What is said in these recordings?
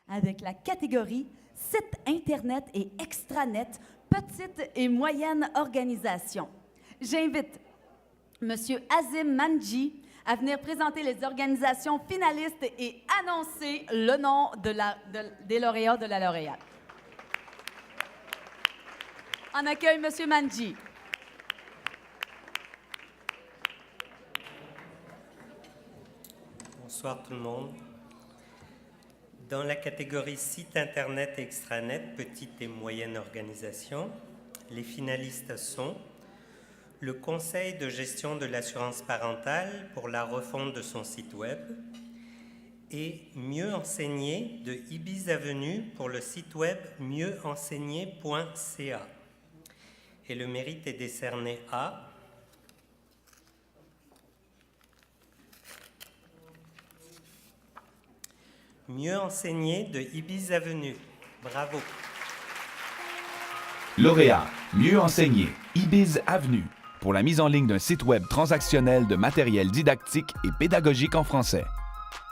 avec la catégorie Site Internet et extranet, petite et moyenne organisation. J'invite M. Azim Manji à venir présenter les organisations finalistes et annoncer le nom des lauréats de la lauréate. On accueille M. Manji. Bonsoir tout le monde. Dans la catégorie site internet et extranet, petite et moyenne organisation, les finalistes sont le Conseil de gestion de l'assurance parentale pour la refonte de son site web et Mieux enseigner de Ibis Avenue pour le site web mieuxenseigner.ca. Et le mérite est décerné à Mieux enseigner de Ibis Avenue. Bravo. Lauréat, Mieux enseigner, Ibis Avenue, pour la mise en ligne d'un site web transactionnel de matériel didactique et pédagogique en français.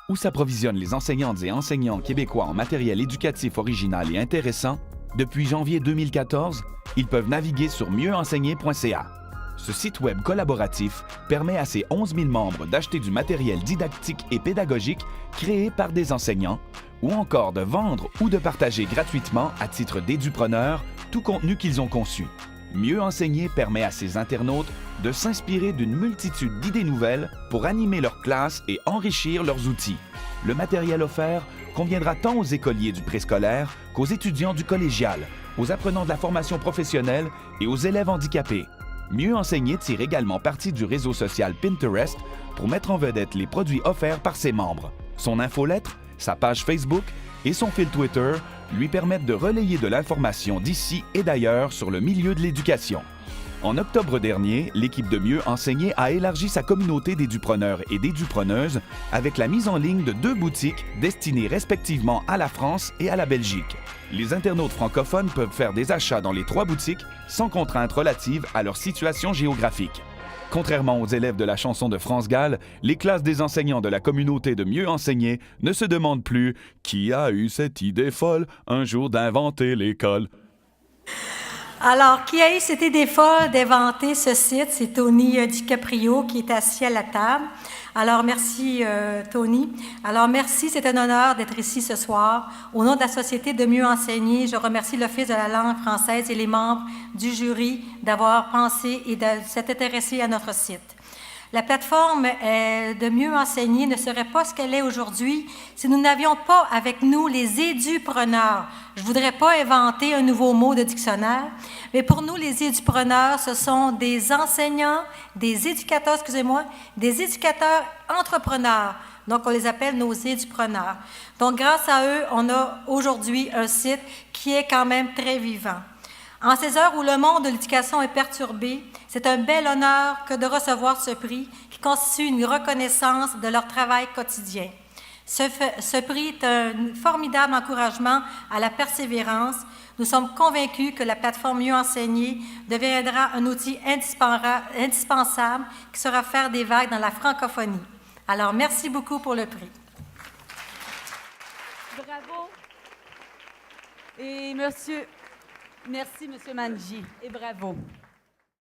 Où s'approvisionnent les enseignantes et enseignants québécois en matériel éducatif original et intéressant, depuis janvier 2014, ils peuvent naviguer sur mieuxenseigner.ca. Ce site web collaboratif permet à ses 11 000 membres d'acheter du matériel didactique et pédagogique créé par des enseignants, ou encore de vendre ou de partager gratuitement à titre d'édupreneurs tout contenu qu'ils ont conçu. Mieux enseigner permet à ses internautes de s'inspirer d'une multitude d'idées nouvelles pour animer leur classe et enrichir leurs outils. Le matériel offert conviendra tant aux écoliers du préscolaire qu'aux étudiants du collégial, aux apprenants de la formation professionnelle et aux élèves handicapés. Mieux enseigner tire également parti du réseau social Pinterest pour mettre en vedette les produits offerts par ses membres. Son infolettre, sa page Facebook et son fil Twitter lui permettent de relayer de l'information d'ici et d'ailleurs sur le milieu de l'éducation. En octobre dernier, l'équipe de Mieux enseigner a élargi sa communauté d'édupreneurs et d'édupreneuses avec la mise en ligne de 2 boutiques destinées respectivement à la France et à la Belgique. Les internautes francophones peuvent faire des achats dans les 3 boutiques sans contraintes relatives à leur situation géographique. Contrairement aux élèves de la chanson de France Gall, les classes des enseignants de la communauté de Mieux enseigner ne se demandent plus « Qui a eu cette idée folle un jour d'inventer l'école ?» Alors, qui a eu cette idée folle d'inventer ce site? C'est Tony DiCaprio qui est assis à la table. Alors, merci Tony. Alors, merci, c'est un honneur d'être ici ce soir. Au nom de la Société de Mieux enseigner, je remercie l'Office de la langue française et les membres du jury d'avoir pensé et de s'être intéressés à notre site. La plateforme de Mieux enseigner ne serait pas ce qu'elle est aujourd'hui si nous n'avions pas avec nous les édupreneurs. Je ne voudrais pas inventer un nouveau mot de dictionnaire, mais pour nous, les édupreneurs, ce sont des enseignants, des éducateurs, des éducateurs entrepreneurs. Donc, on les appelle nos édupreneurs. Donc, grâce à eux, on a aujourd'hui un site qui est quand même très vivant. En ces heures où le monde de l'éducation est perturbé, c'est un bel honneur que de recevoir ce prix qui constitue une reconnaissance de leur travail quotidien. Ce prix est un formidable encouragement à la persévérance. Nous sommes convaincus que la plateforme Mieux enseigner deviendra un outil indispensable qui saura faire des vagues dans la francophonie. Alors, merci beaucoup pour le prix. Bravo. Et merci, M. Manji, et bravo.